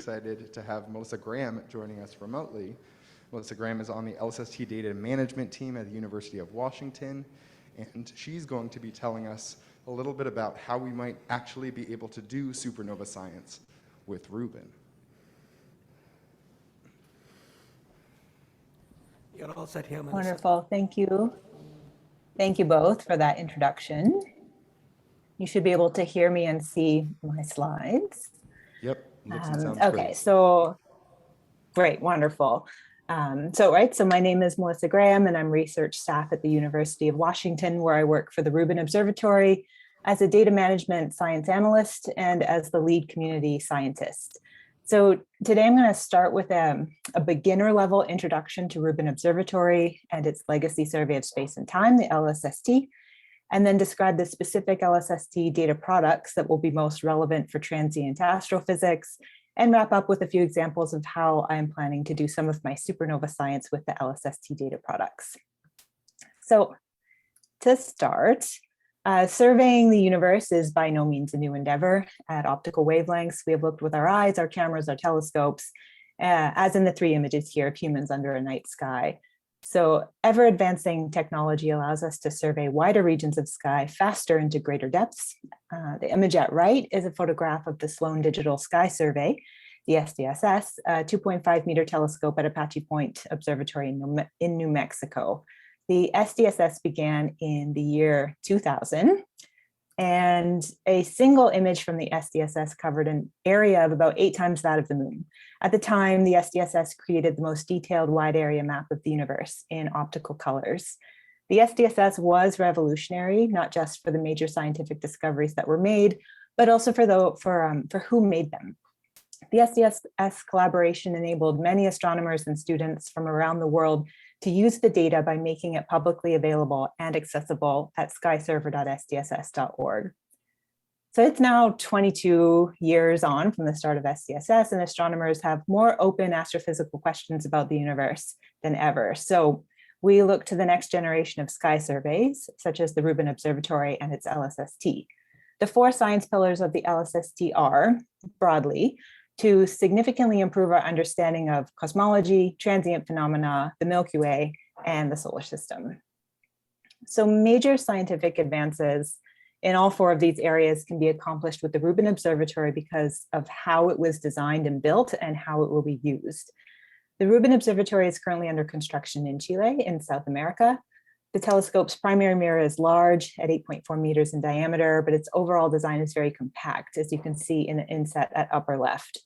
Excited to have Melissa Graham joining us remotely. Melissa Graham is on the Lsst data management team at the University of Washington, and she's going to be telling us a little bit about how we might actually be able to do supernova science with Rubin. You're all set here, Melissa. Wonderful, thank you. Thank you both for that introduction. You should be able to hear me and see my slides. Yep, looks and sounds okay, great. so great, wonderful. So my name is Melissa Graham and I'm research staff at the University of Washington, where I work for the Reuben Observatory as a data management science analyst and as the lead community scientist. So today I'm going to start with a beginner level introduction to Reuben Observatory and its legacy survey of space and time, the Lsst, and then describe the specific Lsst data products that will be most relevant for transient astrophysics, and wrap up with a few examples of how I'm planning to do some of my supernova science with the Lsst data products. So to start, surveying the universe is by no means a new endeavor. At optical wavelengths, we have looked with our eyes, our cameras, our telescopes, as in the three images here of humans under a night sky. So ever advancing technology allows us to survey wider regions of sky faster into greater depths. The image at right is a photograph of the Sloan Digital Sky Survey, the SDSS, a 2.5 meter telescope at Apache Point Observatory in New Mexico. The SDSS began in the year 2000, and a single image from the SDSS covered an area of about 8 times that of the moon. At the time, the SDSS created the most detailed wide area map of the universe in optical colors. The SDSS was revolutionary, not just for the major scientific discoveries that were made, but also for who made them. The SDSS collaboration enabled many astronomers and students from around the world to use the data by making it publicly available and accessible at skyserver.sdss.org. So it's now 22 years on from the start of SDSS, and astronomers have more open astrophysical questions about the universe than ever. So we look to the next generation of sky surveys, such as the Reuben Observatory and its Lsst. The 4 science pillars of the Lsst are, broadly, to significantly improve our understanding of cosmology, transient phenomena, the Milky Way, and the solar system. So major scientific advances in all 4 of these areas can be accomplished with the Reuben Observatory because of how it was designed and built and how it will be used. The Reuben Observatory is currently under construction in Chile in South America. The telescope's primary mirror is large at 8.4 meters in diameter, but its overall design is very compact, as you can see in the inset at upper left.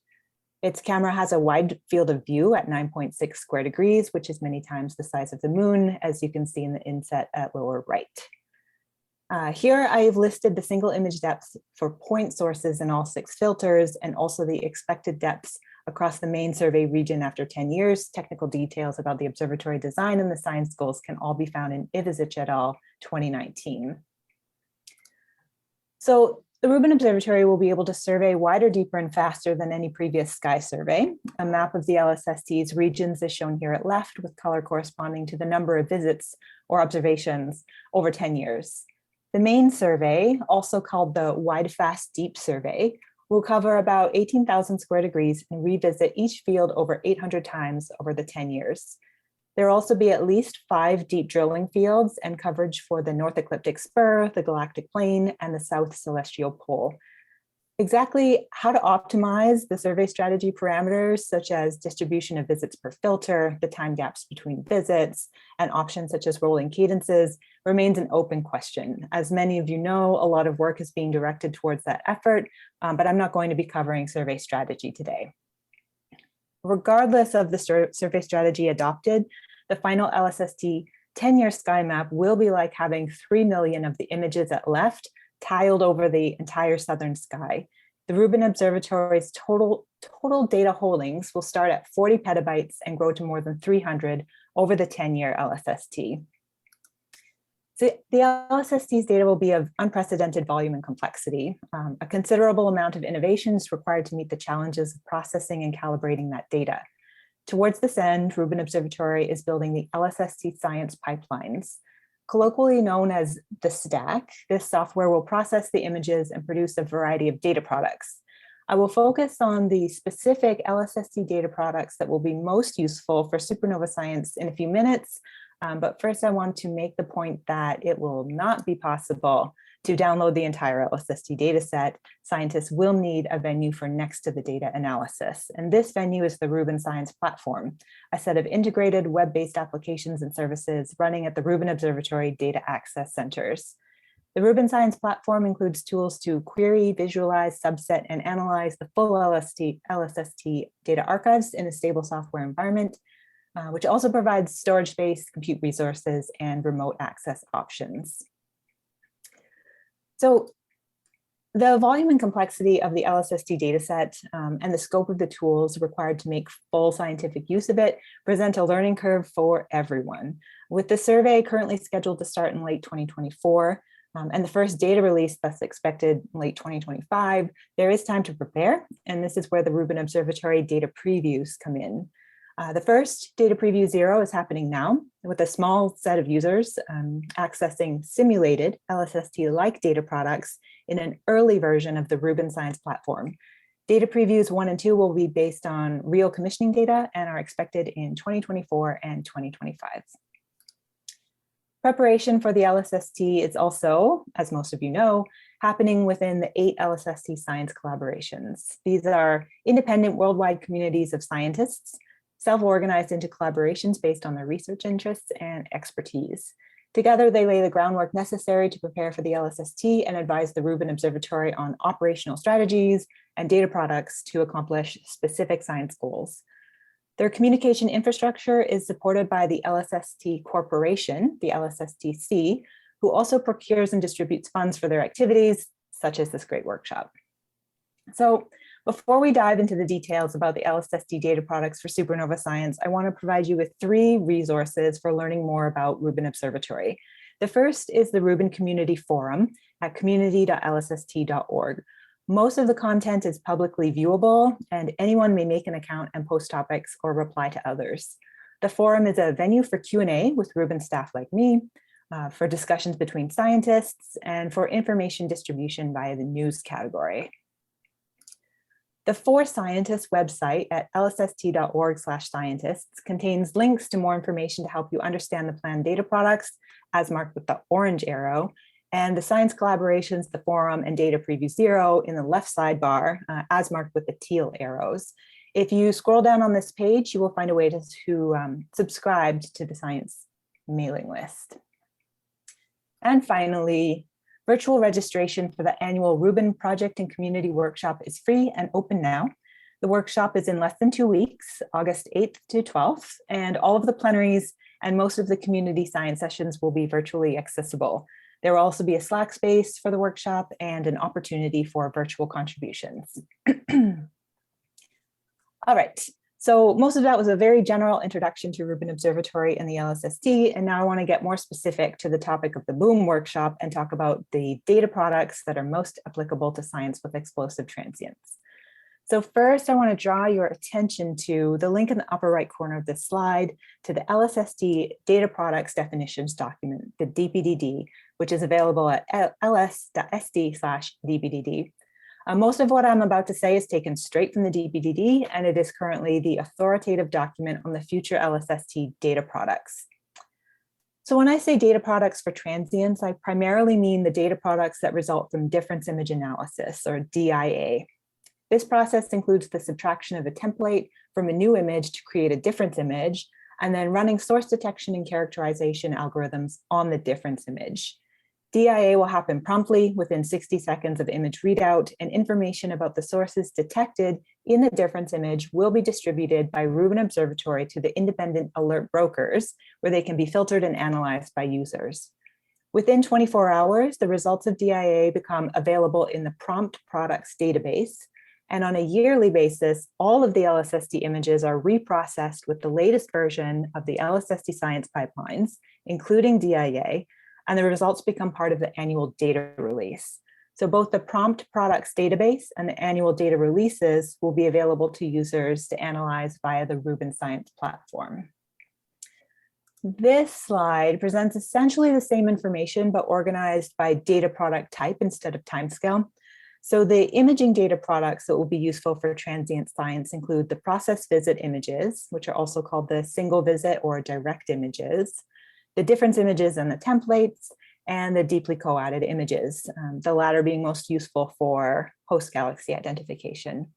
Its camera has a wide field of view at 9.6 square degrees, which is many times the size of the moon, as you can see in the inset at lower right. Here I've listed the single image depths for point sources in all 6 filters, and also the expected depths across the main survey region after 10 years. Technical details about the observatory design and the science goals can all be found in Ivizic et al. 2019. So the Reuben Observatory will be able to survey wider, deeper, and faster than any previous sky survey. A map of the Lss's regions is shown here at left, with color corresponding to the number of visits or observations over 10 years. The main survey, also called the Wide, Fast, Deep survey, will cover about 18,000 square degrees and revisit each field over 800 times over the 10 years. There will also be at least 5 deep drilling fields and coverage for the North Ecliptic Spur, the Galactic Plane, and the South Celestial Pole. Exactly how to optimize the survey strategy parameters, such as distribution of visits per filter, the time gaps between visits, and options such as rolling cadences, remains an open question. As many of you know, a lot of work is being directed towards that effort, but I'm not going to be covering survey strategy today. Regardless of the survey strategy adopted, the final Lsst 10-year sky map will be like having 3 million of the images at left tiled over the entire southern sky. The Reuben Observatory's total data holdings will start at 40 petabytes and grow to more than 300 over the 10-year Lsst. So the Lss's data will be of unprecedented volume and complexity. A considerable amount of innovation is required to meet the challenges of processing and calibrating that data. Towards this end, Reuben Observatory is building the Lsst science pipelines. Colloquially known as the stack, this software will process the images and produce a variety of data products. I will focus on the specific LSSD data products that will be most useful for supernova science in a few minutes. But first, I want to make the point that it will not be possible to download the entire Lssd dataset. Scientists will need a venue for next to the data analysis. And this venue is the Rubin Science Platform, a set of integrated web-based applications and services running at the Reuben Observatory data access centers. The Rubin Science Platform includes tools to query, visualize, subset, and analyze the full LSST data archives in a stable software environment, which also provides storage space, compute resources, and remote access options. So the volume and complexity of the Lssd dataset and the scope of the tools required to make full scientific use of it present a learning curve for everyone. With the survey currently scheduled to start in late 2024, and the first data release thus expected in late 2025, there is time to prepare, and this is where the Reuben Observatory data previews come in. The first data preview 0 is happening now with a small set of users accessing simulated LSST-like data products in an early version of the Rubin Science Platform. Data previews 1 and 2 will be based on real commissioning data and are expected in 2024 and 2025. Preparation for the LSST is also, as most of you know, happening within the 8 LSST science collaborations. These are independent worldwide communities of scientists, self-organized into collaborations based on their research interests and expertise. Together, they lay the groundwork necessary to prepare for the LSST and advise the Reuben Observatory on operational strategies and data products to accomplish specific science goals. Their communication infrastructure is supported by the LSST Corporation, the LSSTC, who also procures and distributes funds for their activities, such as this great workshop. So before we dive into the details about the LSSD data products for supernova science, I want to provide you with 3 resources for learning more about Reuben Observatory. The first is the Rubin Community Forum at community.lsst.org. Most of the content is publicly viewable, and anyone may make an account and post topics or reply to others. The forum is a venue for Q&A with Rubin staff like me, for discussions between scientists, and for information distribution via the news category. The For Scientists website at lsst.org/scientists contains links to more information to help you understand the planned data products, as marked with the orange arrow, and the science collaborations, the forum, and data preview 0 in the left sidebar, as marked with the teal arrows. If you scroll down on this page, you will find a way to subscribe to the science mailing list. And finally, virtual registration for the annual Rubin Project and Community Workshop is free and open now. The workshop is in less than 2 weeks, August 8th to 12th, and all of the plenaries and most of the community science sessions will be virtually accessible. There will also be a Slack space for the workshop and an opportunity for virtual contributions. All right, so most of that was a very general introduction to Reuben Observatory and the LSST, and now I want to get more specific to the topic of the BOOM workshop and talk about the data products that are most applicable to science with explosive transients. So first, I want to draw your attention to the link in the upper right corner of this slide to the LSSD data products definitions document, the DPDD, which is available at ls.sd/dpdd. Most of what I'm about to say is taken straight from the DPDD, and it is currently the authoritative document on the future LSST data products. So when I say data products for transients, I primarily mean the data products that result from difference image analysis, or DIA. This process includes the subtraction of a template from a new image to create a difference image, and then running source detection and characterization algorithms on the difference image. DIA will happen promptly within 60 seconds of image readout, and information about the sources detected in the difference image will be distributed by Reuben Observatory to the independent alert brokers, where they can be filtered and analyzed by users. Within 24 hours, the results of DIA become available in the prompt products database. And on a yearly basis, all of the LSSD images are reprocessed with the latest version of the LSSD science pipelines, including DIA, and the results become part of the annual data release. So both the prompt products database and the annual data releases will be available to users to analyze via the Rubin Science Platform. This slide presents essentially the same information, but organized by data product type instead of timescale. So the imaging data products that will be useful for transient science include the process visit images, which are also called the single visit or direct images, the difference images and the templates, and the deeply co-added images, the latter being most useful for host galaxy identification.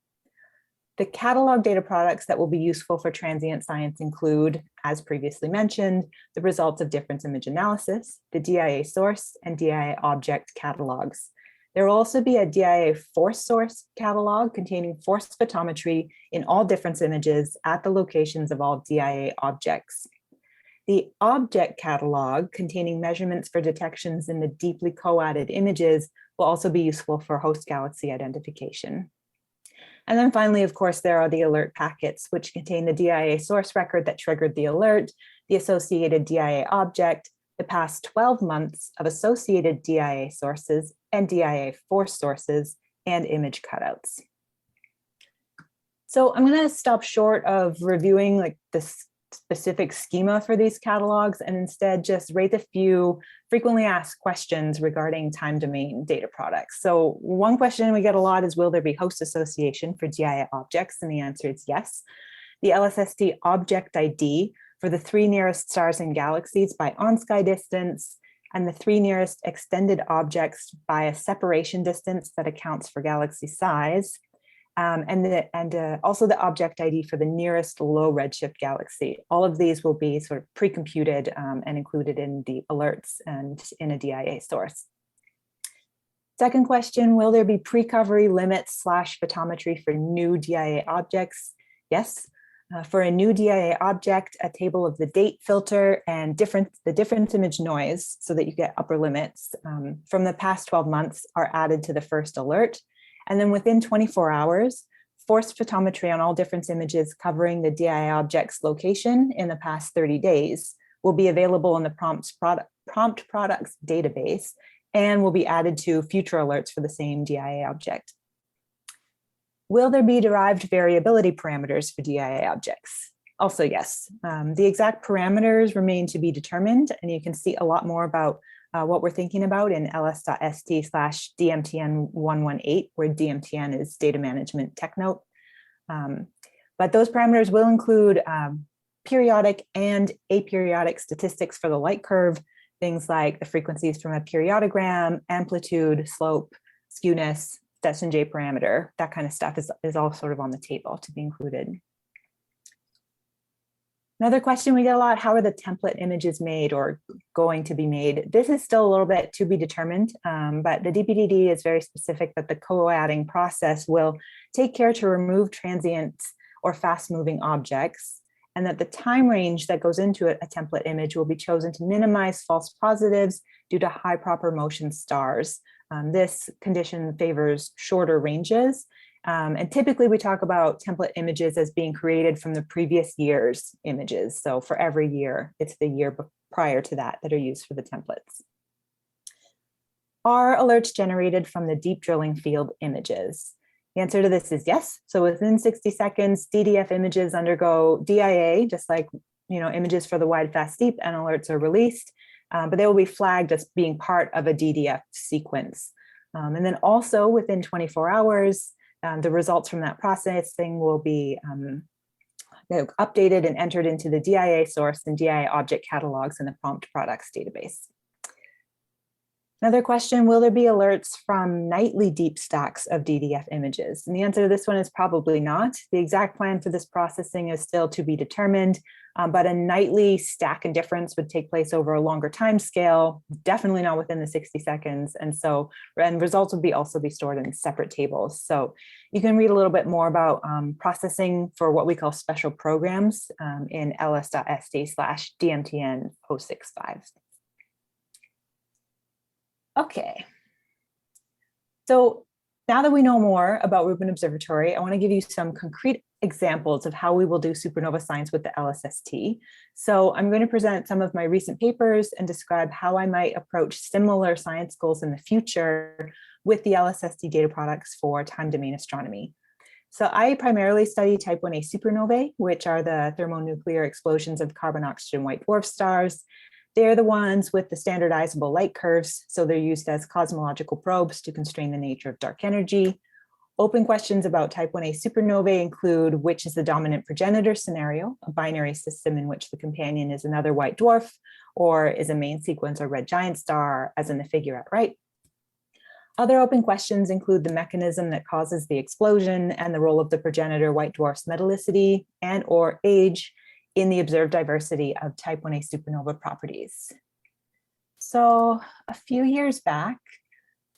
The catalog data products that will be useful for transient science include, as previously mentioned, the results of difference image analysis, the DIA source and DIA object catalogs. There will also be a DIA force source catalog containing force photometry in all difference images at the locations of all DIA objects. The object catalog containing measurements for detections in the deeply co-added images will also be useful for host galaxy identification. And then finally, of course, there are the alert packets, which contain the DIA source record that triggered the alert, the associated DIA object, the past 12 months of associated DIA sources and DIA force sources, and image cutouts. So I'm going to stop short of reviewing like this specific schema for these catalogs and instead just rate a few frequently asked questions regarding time domain data products. So one question we get a lot is, will there be host association for DIA objects? And the answer is yes. The Lsst object ID for the 3 nearest stars and galaxies by on-sky distance, and the 3 nearest extended objects by a separation distance that accounts for galaxy size, and also the object ID for the nearest low redshift galaxy. All of these will be sort of pre-computed and included in the alerts and in a DIA source. Second question, will there be pre-covery limits / photometry for new DIA objects? Yes. For a new DIA object, a table of the date filter and the difference image noise, so that you get upper limits from the past 12 months, are added to the first alert. And then within 24 hours, forced photometry on all difference images covering the DIA object's location in the past 30 days will be available in the prompt products database and will be added to future alerts for the same DIA object. Will there be derived variability parameters for DIA objects? Also, yes. The exact parameters remain to be determined, and you can see a lot more about what we're thinking about in ls.st/DMTN118, where DMTN is data management tech note. But those parameters will include periodic and aperiodic statistics for the light curve, things like the frequencies from a periodogram, amplitude, slope, skewness, Stetson J parameter, that kind of stuff is all sort of on the table to be included. Another question we get a lot, how are the template images made or going to be made? This is still a little bit to be determined, but the DPDD is very specific that the co-adding process will take care to remove transient or fast-moving objects, and that the time range that goes into a template image will be chosen to minimize false positives due to high proper motion stars. This condition favors shorter ranges. And typically we talk about template images as being created from the previous year's images. So for every year, it's the year prior to that are used for the templates. Are alerts generated from the deep drilling field images? The answer to this is yes. So within 60 seconds, DDF images undergo DIA, just like images for the wide, fast, deep, and alerts are released. But they will be flagged as being part of a DDF sequence. And then also within 24 hours, the results from that processing will be updated and entered into the DIA source and DIA object catalogs in the prompt products database. Another question, will there be alerts from nightly deep stacks of DDF images? And the answer to this one is probably not. The exact plan for this processing is still to be determined, but a nightly stack and difference would take place over a longer time scale, definitely not within the 60 seconds. And results would also be stored in separate tables. So you can read a little bit more about processing for what we call special programs in ls.st/DMTN065. Okay, so now that we know more about Reuben Observatory, I want to give you some concrete examples of how we will do supernova science with the Lsst. So I'm going to present some of my recent papers and describe how I might approach similar science goals in the future with the Lsst data products for time domain astronomy. So I primarily study type 1a supernovae, which are the thermonuclear explosions of carbon, oxygen, white dwarf stars. They're the ones with the standardizable light curves, so they're used as cosmological probes to constrain the nature of dark energy. Open questions about type 1a supernovae include which is the dominant progenitor scenario, a binary system in which the companion is another white dwarf, or is a main sequence or red giant star, as in the figure at right. Other open questions include the mechanism that causes the explosion and the role of the progenitor white dwarf's metallicity and or age in the observed diversity of type 1a supernova properties. So a few years back,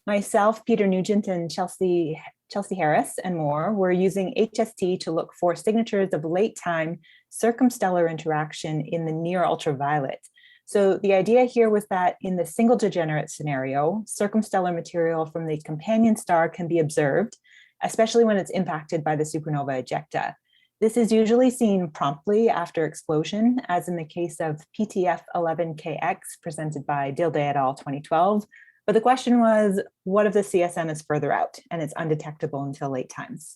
myself, Peter Nugent, and Chelsea Harris and more were using HST to look for signatures of late time circumstellar interaction in the near ultraviolet. So the idea here was that in the single degenerate scenario, circumstellar material from the companion star can be observed, especially when it's impacted by the supernova ejecta. This is usually seen promptly after explosion, as in the case of PTF11KX presented by Dilde et al. 2012. But the question was, what if the CSM is further out and it's undetectable until late times?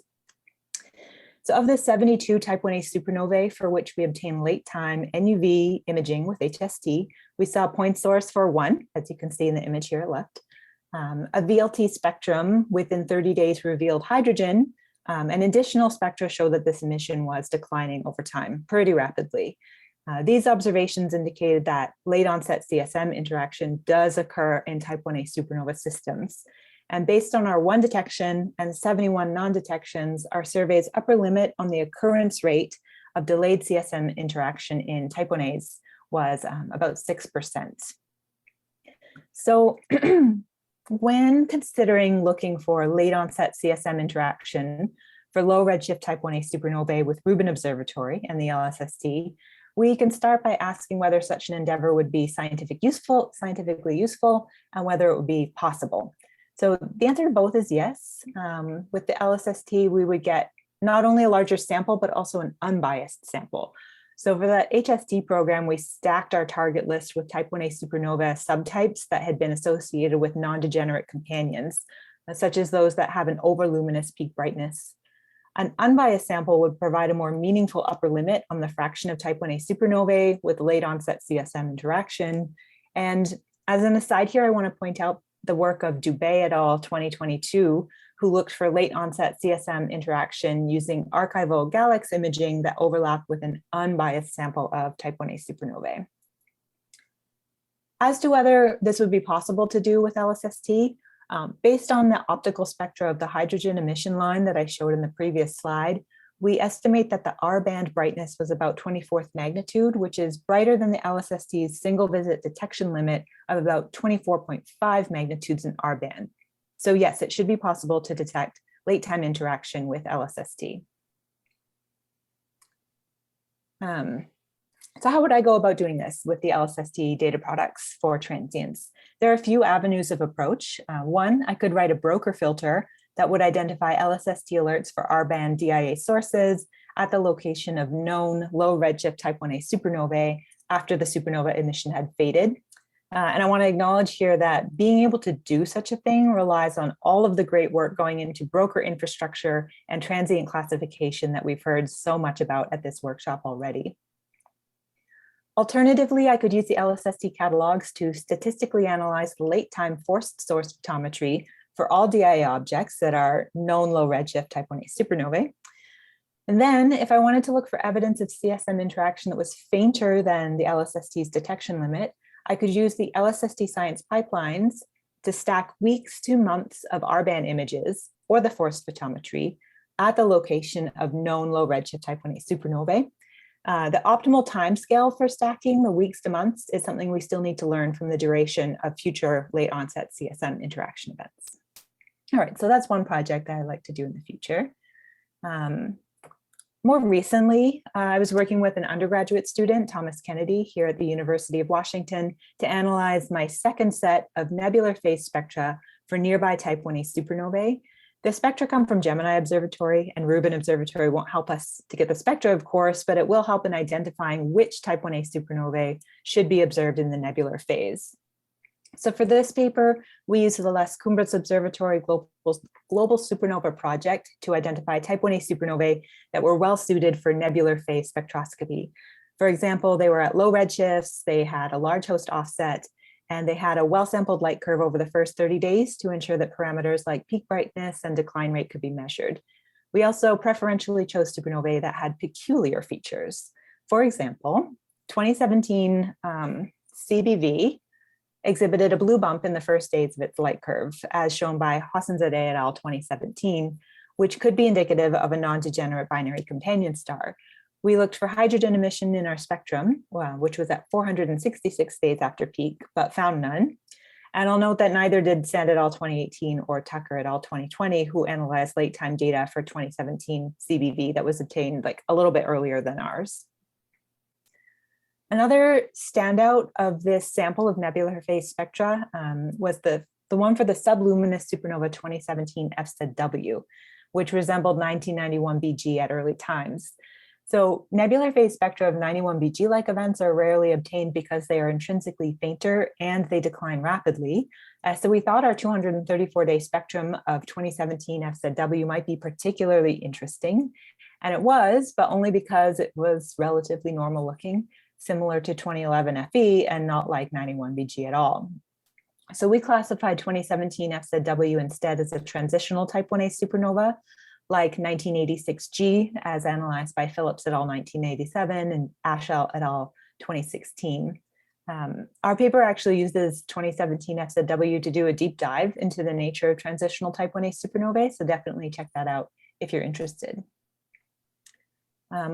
So of the 72 type 1a supernovae for which we obtained late time NUV imaging with HST, we saw a point source for one, as you can see in the image here left. A VLT spectrum within 30 days revealed hydrogen, and additional spectra show that this emission was declining over time pretty rapidly. These observations indicated that late onset CSM interaction does occur in type 1a supernova systems. And based on our 1 detection and 71 non-detections, our survey's upper limit on the occurrence rate of delayed CSM interaction in type 1as was about 6%. So when considering looking for late onset CSM interaction for low redshift type 1a supernovae with Reuben Observatory and the Lsst, we can start by asking whether such an endeavor would be scientifically useful, and whether it would be possible. So the answer to both is yes. With the Lsst, we would get not only a larger sample, but also an unbiased sample. So for the HST program, we stacked our target list with type 1a supernova subtypes that had been associated with non-degenerate companions, such as those that have an overluminous peak brightness. An unbiased sample would provide a more meaningful upper limit on the fraction of type 1a supernovae with late onset CSM interaction. And as an aside here, I want to point out the work of Dubé et al. 2022, who looked for late onset CSM interaction using archival galaxy imaging that overlap with an unbiased sample of type 1a supernovae. As to whether this would be possible to do with Lsst, based on the optical spectra of the hydrogen emission line that I showed in the previous slide, we estimate that the R band brightness was about 24th magnitude, which is brighter than the Lssd's single visit detection limit of about 24.5 magnitudes in R band. So yes, it should be possible to detect late time interaction with Lsst. So how would I go about doing this with the Lsst data products for transients? There are a few avenues of approach. One, I could write a broker filter that would identify Lsst alerts for R-band DIA sources at the location of known low redshift type 1a supernovae after the supernova emission had faded. And I want to acknowledge here that being able to do such a thing relies on all of the great work going into broker infrastructure and transient classification that we've heard so much about at this workshop already. Alternatively, I could use the Lsst catalogs to statistically analyze the late time forced source photometry for all DIA objects that are known low redshift type 1a supernovae. And then if I wanted to look for evidence of CSM interaction that was fainter than the Lsst's detection limit, I could use the Lsst science pipelines to stack weeks to months of R-band images or the forced photometry at the location of known low redshift type 1a supernovae. The optimal timescale for stacking the weeks to months is something we still need to learn from the duration of future late onset CSM interaction events. All right, so that's one project that I'd like to do in the future. More recently, I was working with an undergraduate student, Thomas Kennedy, here at the University of Washington to analyze my second set of nebular phase spectra for nearby type 1a supernovae. The spectra come from Gemini Observatory, and Reuben Observatory won't help us to get the spectra, of course, but it will help in identifying which type 1a supernovae should be observed in the nebular phase. So for this paper, we used the Lsst Observatory Global Supernova Project to identify type 1a supernovae that were well suited for nebular phase spectroscopy. For example, they were at low redshifts, they had a large host offset, and they had a well-sampled light curve over the first 30 days to ensure that parameters like peak brightness and decline rate could be measured. We also preferentially chose supernovae that had peculiar features. For example, 2017 CBV exhibited a blue bump in the first days of its light curve, as shown by Hassanzadeh et al. 2017, which could be indicative of a non-degenerate binary companion star. We looked for hydrogen emission in our spectrum, which was at 466 days after peak, but found none. And I'll note that neither did Sand et al. 2018 or Tucker et al. 2020, who analyzed late time data for 2017 CBV that was obtained like a little bit earlier than ours. Another standout of this sample of nebular phase spectra was the one for the subluminous supernova 2017 Lsd, which resembled 1991 BG at early times. So nebular phase spectra of 91 BG-like events are rarely obtained because they are intrinsically fainter and they decline rapidly. So we thought our 234-day spectrum of 2017 Lsd might be particularly interesting. And it was, but only because it was relatively normal looking, similar to 2011 FE and not like 91 BG at all. So we classified 2017 Lsd instead as a transitional type 1a supernova, like 1986G, as analyzed by Phillips et al. 1987 and Ashell et al. 2016. Our paper actually uses 2017 Lsd to do a deep dive into the nature of transitional type 1a supernovae, so definitely check that out if you're interested.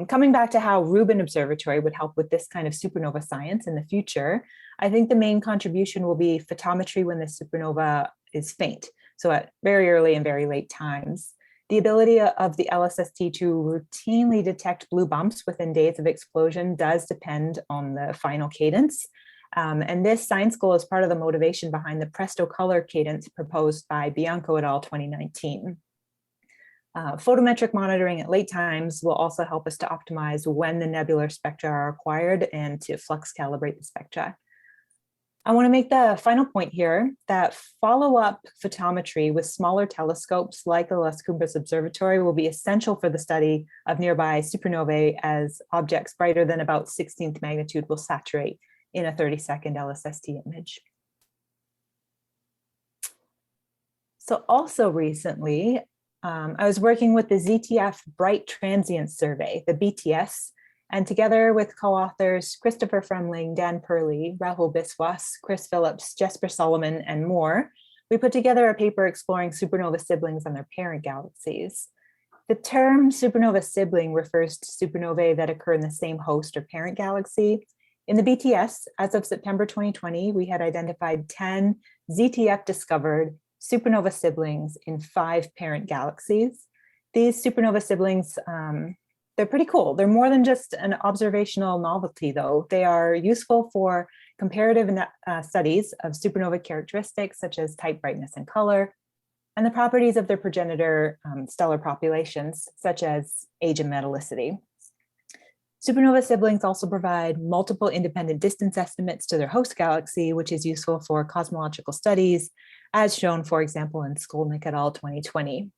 Coming back to how Reuben Observatory would help with this kind of supernova science in the future, I think the main contribution will be photometry when the supernova is faint, so at very early and very late times. The ability of the Lsst to routinely detect blue bumps within days of explosion does depend on the final cadence. And this science goal is part of the motivation behind the Presto color cadence proposed by Bianco et al. 2019. Photometric monitoring at late times will also help us to optimize when the nebular spectra are acquired and to flux calibrate the spectra. I want to make the final point here that follow-up photometry with smaller telescopes like the Lsst Observatory will be essential for the study of nearby supernovae, as objects brighter than about 16th magnitude will saturate in a 30-second Lsst image. So also recently, I was working with the ZTF Bright Transient Survey, the BTS, and together with co-authors Christopher Fremling, Dan Purley, Rahul Biswas, Chris Phillips, Jesper Solomon, and more, we put together a paper exploring supernova siblings and their parent galaxies. The term supernova sibling refers to supernovae that occur in the same host or parent galaxy. In the BTS, as of September 2020, we had identified 10 ZTF-discovered supernova siblings in 5 parent galaxies. These supernova siblings, they're pretty cool. They're more than just an observational novelty, though. They are useful for comparative studies of supernova characteristics, such as type, brightness, and color, and the properties of their progenitor stellar populations, such as age and metallicity. Supernova siblings also provide multiple independent distance estimates to their host galaxy, which is useful for cosmological studies, as shown, for example, in Skolnick et al. 2020.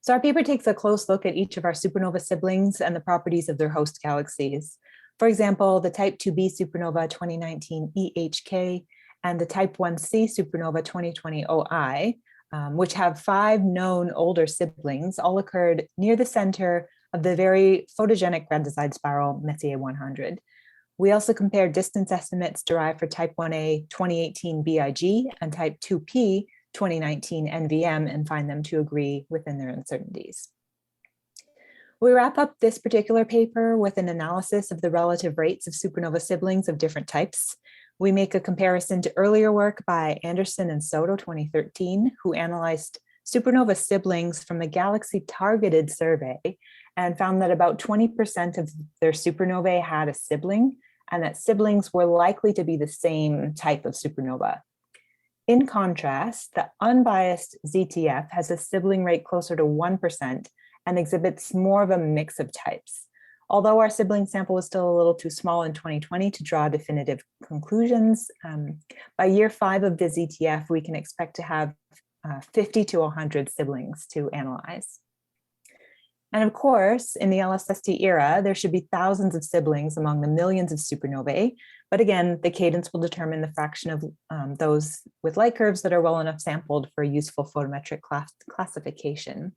So our paper takes a close look at each of our supernova siblings and the properties of their host galaxies. For example, the type 2b supernova 2019 EHK and the type 1c supernova 2020 OI, which have 5 known older siblings, all occurred near the center of the very photogenic Grandazide spiral Messier 100. We also compared distance estimates derived for type 1a 2018 BIG and type 2p 2019 NVM and find them to agree within their uncertainties. We wrap up this particular paper with an analysis of the relative rates of supernova siblings of different types. We make a comparison to earlier work by Anderson and Soto 2013, who analyzed supernova siblings from the Galaxy Targeted Survey and found that about 20% of their supernovae had a sibling, and that siblings were likely to be the same type of supernova. In contrast, the unbiased ZTF has a sibling rate closer to 1% and exhibits more of a mix of types. Although our sibling sample was still a little too small in 2020 to draw definitive conclusions, by year 5 of the ZTF, we can expect to have 50 to 100 siblings to analyze. And of course, in the Lsst era, there should be thousands of siblings among the millions of supernovae. But again, the cadence will determine the fraction of those with light curves that are well enough sampled for a useful photometric classification.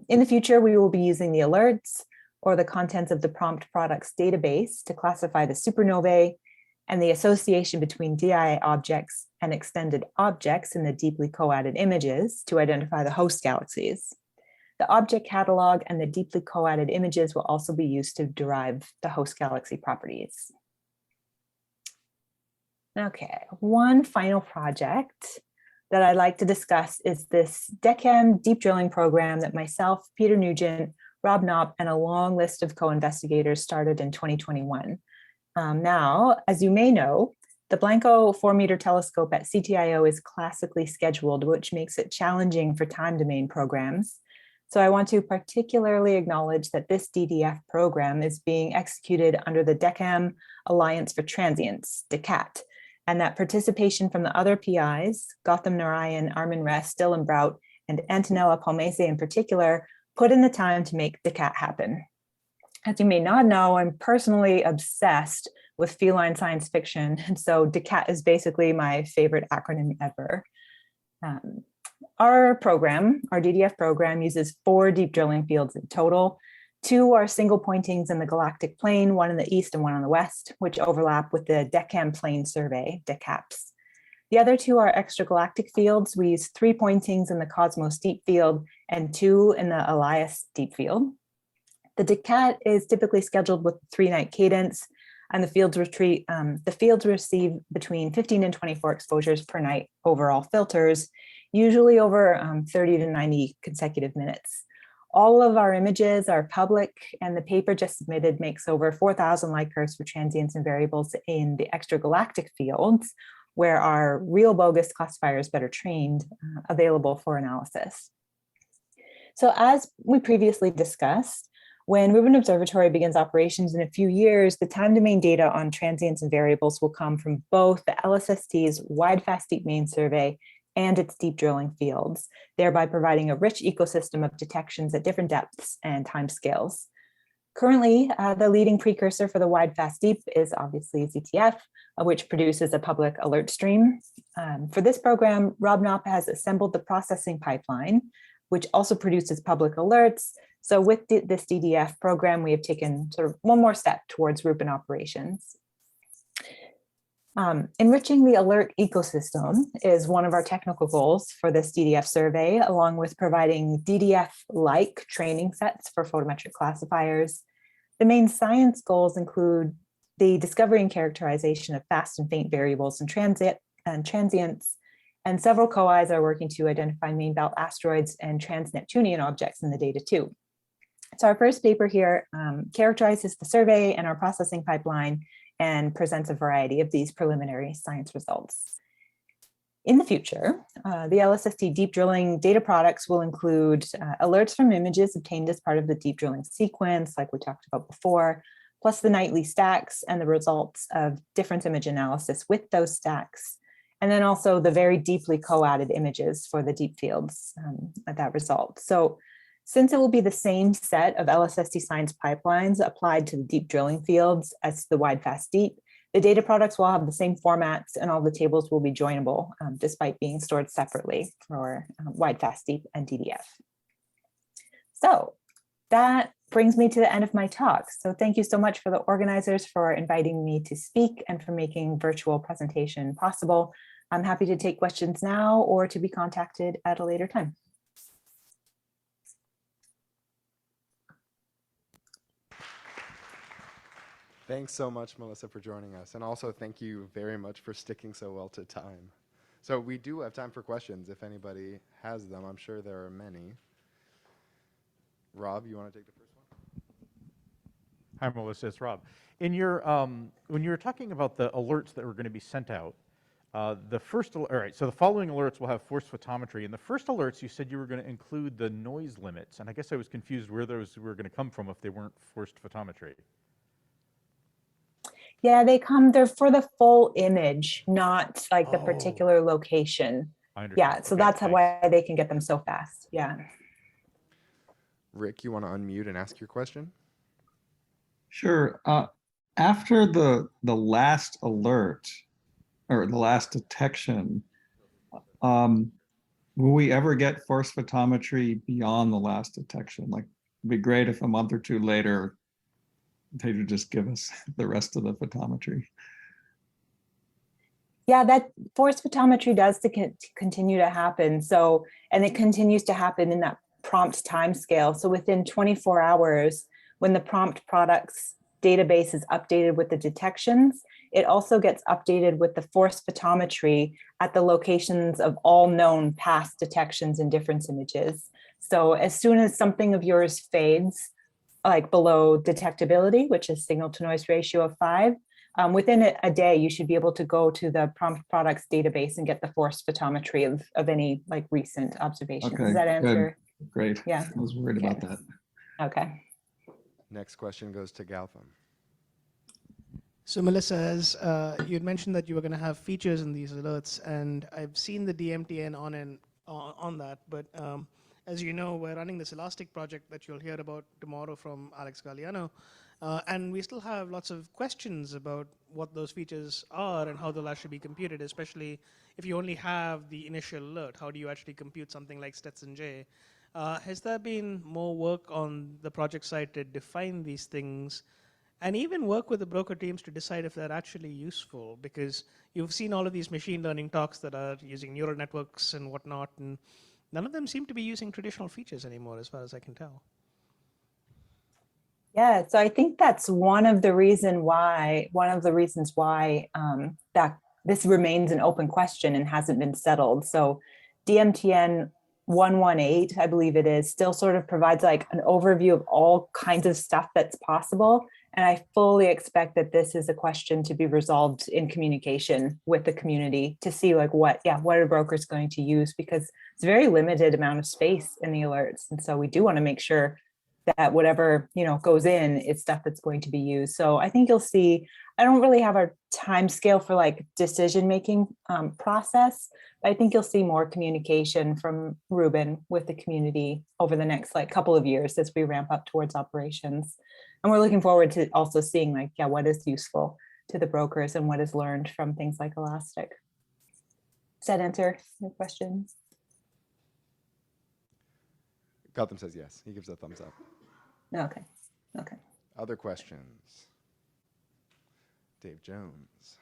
In the future, we will be using the alerts or the contents of the prompt products database to classify the supernovae and the association between DI objects and extended objects in the deeply co-added images to identify the host galaxies. The object catalog and the deeply co-added images will also be used to derive the host galaxy properties. Okay, one final project that I'd like to discuss is this Decam deep drilling program that myself, Peter Nugent, Rob Knopp, and a long list of co-investigators started in 2021. Now, as you may know, the Blanco 4-meter telescope at CTIO is classically scheduled, which makes it challenging for time domain programs. So I want to particularly acknowledge that this DDF program is being executed under the Decam Alliance for Transients, DECAT, and that participation from the other PIs, Gautam Narayan, Armin Rest, Dylan Brout, and Antonella Palmese in particular, put in the time to make DECAT happen. As you may not know, I'm personally obsessed with feline science fiction, and so DECAT is basically my favorite acronym ever. Our program, our DDF program, uses 4 deep drilling fields in total. 2 are single pointings in the galactic plane, one in the east and one on the west, which overlap with the Decam plane survey, DECAPS. The other 2 are extragalactic fields. We use 3 pointings in the Cosmos deep field and 2 in the Elias deep field. The DECAT is typically scheduled with 3-night cadence, and the fields receive between 15 and 24 exposures per night over all filters, usually over 30 to 90 consecutive minutes. All of our images are public, and the paper just submitted makes over 4,000 light curves for transients and variables in the extragalactic fields, where our real bogus classifiers better trained available for analysis. So as we previously discussed, when Reuben Observatory begins operations in a few years, the time domain data on transients and variables will come from both the Lssd's wide fast deep main survey and its deep drilling fields, thereby providing a rich ecosystem of detections at different depths and timescales. Currently, the leading precursor for the wide fast deep is obviously ZTF, which produces a public alert stream. For this program, Rob Knopp has assembled the processing pipeline, which also produces public alerts. So with this DDF program, we have taken sort of one more step towards Rubin operations. Enriching the alert ecosystem is one of our technical goals for this DDF survey, along with providing DDF-like training sets for photometric classifiers. The main science goals include the discovery and characterization of fast and faint variables and transients, and several COIs are working to identify main belt asteroids and trans-Neptunian objects in the data too. So our first paper here characterizes the survey and our processing pipeline and presents a variety of these preliminary science results. In the future, the Lsst deep drilling data products will include alerts from images obtained as part of the deep drilling sequence, like we talked about before, plus the nightly stacks and the results of difference image analysis with those stacks, and then also the very deeply co-added images for the deep fields at that result. So since it will be the same set of Lsst science pipelines applied to the deep drilling fields as the wide fast deep, the data products will have the same formats and all the tables will be joinable despite being stored separately for wide fast deep and DDF. So that brings me to the end of my talk. So thank you so much for the organizers for inviting me to speak and for making virtual presentation possible. I'm happy to take questions now or to be contacted at a later time. Thanks so much, Melissa, for joining us. And also thank you very much for sticking so well to time. So we do have time for questions if anybody has them. I'm sure there are many. Rob, you want to take the first one? Hi, Melissa, it's Rob. In your, when you were talking about the alerts that were going to be sent out, all right, so the following alerts will have forced photometry. In the first alerts, you said you were going to include the noise limits, and I guess I was confused where those were going to come from if they weren't forced photometry. Yeah, they're for the full image, not like the particular location. I understand. Yeah, so okay, that's thanks. why they can get them so fast. Yeah. Rick, you want to unmute and ask your question? Sure. After the last alert or the last detection, will we ever get force photometry beyond the last detection? Like, it'd be great if a month or two later, they would just give us the rest of the photometry. Yeah, that force photometry does continue to happen. So, and it continues to happen in that prompt time scale. So within 24 hours, when the prompt products database is updated with the detections, it also gets updated with the force photometry at the locations of all known past detections and difference images. So as soon as something of yours fades, like below detectability, which is signal to noise ratio of 5, within a day, you should be able to go to the prompt products database and get the force photometry of any like recent observations. Okay, Does that answer? good. Great. Yeah. I was worried about that. Okay. Next question goes to Gautam. So Melissa, as you had mentioned that you were going to have features in these alerts, and I've seen the DMTN on that, but as you know, we're running this Elastic project that you'll hear about tomorrow from Alex Galliano, and we still have lots of questions about what those features are and how they'll actually be computed, especially if you only have the initial alert. How do you actually compute something like Stetson J? Has there been more work on the project side to define these things and even work with the broker teams to decide if they're actually useful? Because you've seen all of these machine learning talks that are using neural networks and whatnot, and none of them seem to be using traditional features anymore, as far as I can tell. Yeah, so I think that's one of the reasons why that this remains an open question and hasn't been settled. So DMTN 118, I believe it is, still sort of provides like an overview of all kinds of stuff that's possible. And I fully expect that this is a question to be resolved in communication with the community to see like what are brokers going to use, because it's a very limited amount of space in the alerts. And so we do want to make sure that whatever, goes in is stuff that's going to be used. So I think you'll see, I don't really have a time scale for like decision-making process, but I think you'll see more communication from Rubin with the community over the next like couple of years as we ramp up towards operations. And we're looking forward to also seeing like, what is useful to the brokers and what is learned from things like Elastic. Does that answer your question? Gautam says yes. He gives a thumbs up. Okay. Other questions? Dave Jones.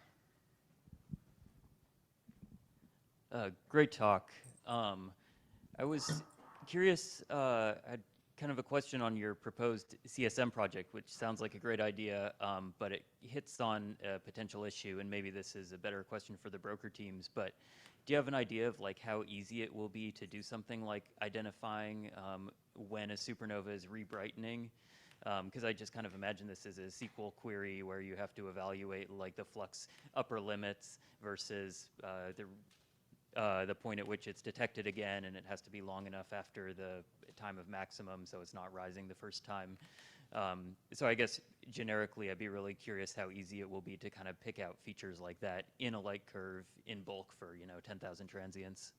Great talk. I was curious, I had kind of a question on your proposed CSM project, which sounds like a great idea, but it hits on a potential issue, and maybe this is a better question for the broker teams, but do you have an idea of like how easy it will be to do something like identifying when a supernova is rebrightening? Because I just kind of imagine this as a SQL query where you have to evaluate like the flux upper limits versus the point at which it's detected again, and it has to be long enough after the time of maximum so it's not rising the first time. So I guess generically I'd be really curious how easy it will be to kind of pick out features like that in a light curve in bulk for 10,000 transients.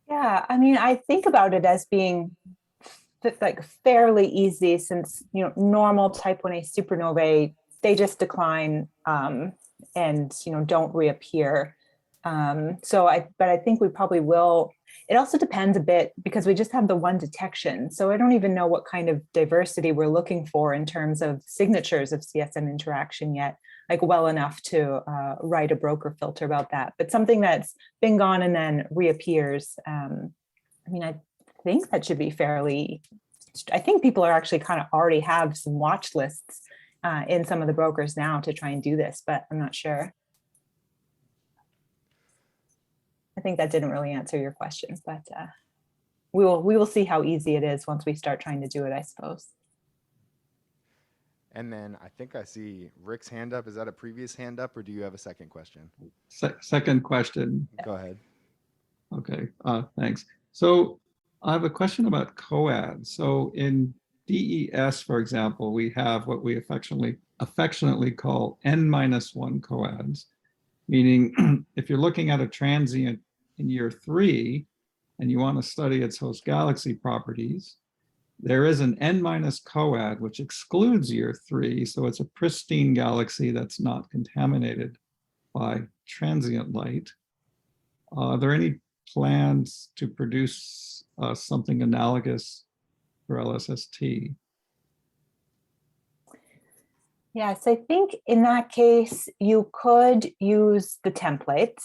Yeah, I mean, I think about it as being like fairly easy, since normal type 1a supernovae, they just decline and don't reappear. But I think we probably will. It also depends a bit because we just have the one detection. So I don't even know what kind of diversity we're looking for in terms of signatures of CSM interaction yet, like well enough to write a broker filter about that. But something that's been gone and then reappears, I think that should be fairly, I think people are actually kind of already have some watch lists in some of the brokers now to try and do this, but I'm not sure. I think that didn't really answer your question, but we will see how easy it is once we start trying to do it, I suppose. And then I think I see Rick's hand up. Is that a previous hand up, or do you have a second question? Second question. Go ahead. Okay, thanks. So I have a question about coads. So in DES, for example, we have what we affectionately call N-1 coads, meaning if you're looking at a transient in year 3, and you want to study its host galaxy properties, there is an N- coad, which excludes year 3. So it's a pristine galaxy that's not contaminated by transient light. Are there any plans to produce something analogous for LSST? Yes, I think in that case, you could use the templates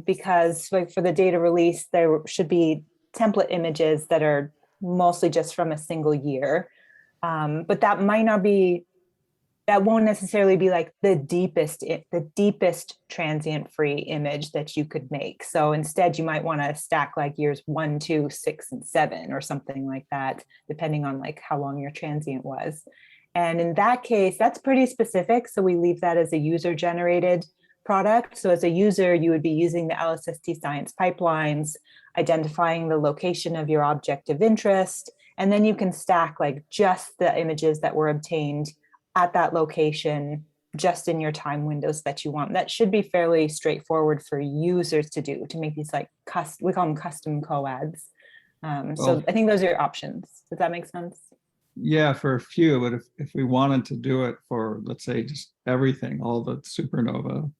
because like for the data release, there should be template images that are mostly just from a single year. But that might not be, that won't necessarily be like the deepest transient free image that you could make. So instead you might want to stack like years 1, 2, 6, and 7 or something like that, depending on like how long your transient was. And in that case, that's pretty specific. So we leave that as a user generated product. So as a user, you would be using the Lsst science pipelines, identifying the location of your object of interest, and then you can stack like just the images that were obtained at that location, just in your time windows that you want. That should be fairly straightforward for users to do, to make these like, we call them custom coads. So I think those are your options. Does that make sense? Yeah, for a few, but if we wanted to do it for, let's say, just everything, all the supernova,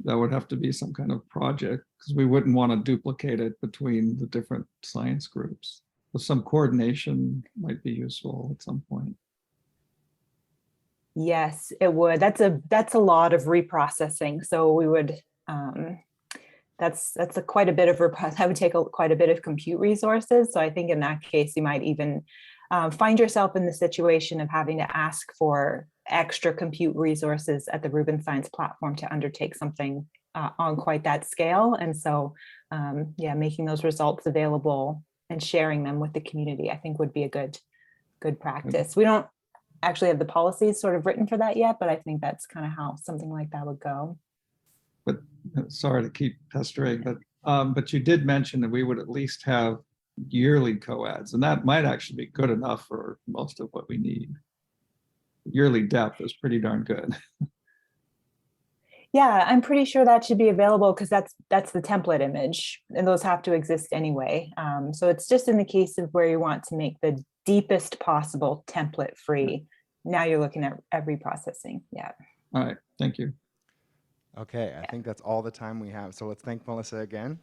that would have to be some kind of project because we wouldn't want to duplicate it between the different science groups. So some coordination might be useful at some point. Yes, it would. That's a lot of reprocessing. So we would, that's quite a bit of, that would take quite a bit of compute resources. So I think in that case, you might even find yourself in the situation of having to ask for extra compute resources at the Rubin Science platform to undertake something on quite that scale. And so, yeah, making those results available and sharing them with the community, I think would be a good practice. We don't actually have the policies sort of written for that yet, but I think that's kind of how something like that would go. But sorry to keep pestering, but you did mention that we would at least have yearly coads, and that might actually be good enough for most of what we need. Yearly depth is pretty darn good. Yeah, I'm pretty sure that should be available because that's the template image, and those have to exist anyway. So it's just in the case of where you want to make the deepest possible template free. Now you're looking at reprocessing. Yeah. All right, thank you. Okay, I think that's all the time we have. So let's thank Melissa again.